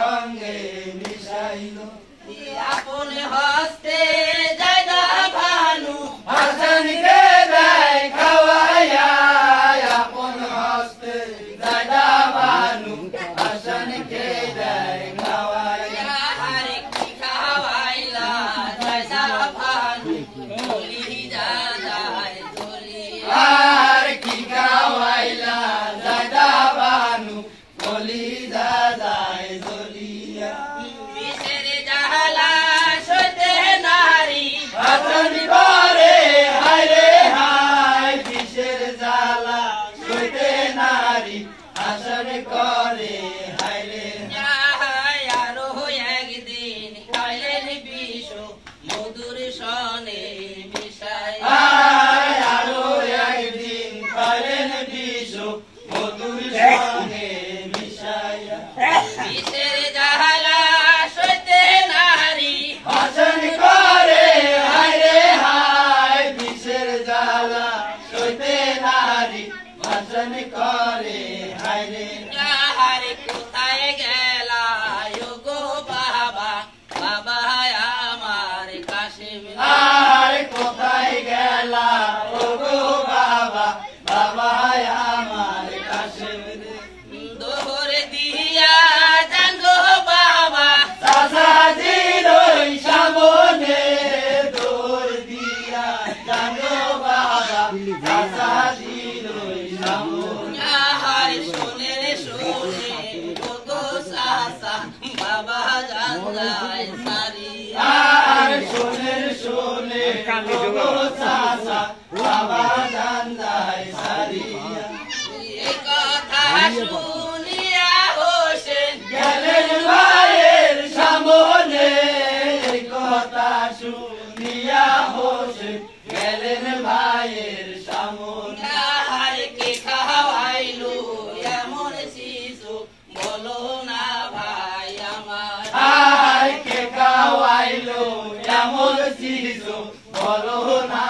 সঙ্গে মিশাইল আপন হস্তে জায়দা ভানু হাসানকে দেয় খাওয়াইয়া আপন হস্তে জায়দা ভানু হাসানকে দেয় খাওয়াইয়া হারে কি খাওয়াইলা জায়দা ভানু বলি যায় চলি আর কি খাওয়াইলা জায়দা ভানু বলি যায় জ্বলিয়া বিষের জালা সইতে নারী হাসান করে হায় রে হায় বিষের জ্বালা সইতে নারী হাসান করে হায় রে আরো একদিন খাইলেন বিষ মধুর সনে মিশাই আয় আরো একদিন খাইলেন বিষ মধুর সঙ্গে মিশাইয়া বিষের জালা সইতে নারী হাসান করে হায় রে হায় বিষের জ্বালা সইতে নারী হাসান করে হায় রে হারে কোথায় গেলা গো বাবা বাবা আমার কাশিম আর কোথায় গেলা ও গো বাবা বাবা আমার কাছে দোহর দিয়া জাঙ্গো বাবা চাচাজির ওই সামনে দৌড় দিয়া জানো বাবা চাচাজির ওই সামনে হারে শোনে রে শোনে গো সাসা বাবা জাঙ্গায় সারি আর শোনে শোনে ও গো চাচা বাবা জান্দায় সারিয়া এই কথা শুনিয়া হোসেন গেলেন মায়ের সামনে এই কথা শুনিয়া হোসেন গেলেন ভাইয়ের সামনে হারে কে খাওয়াইলো এমন শিশু বলো না ভাই আমার আর কে খাওয়াইলো এমন শিশু বলো না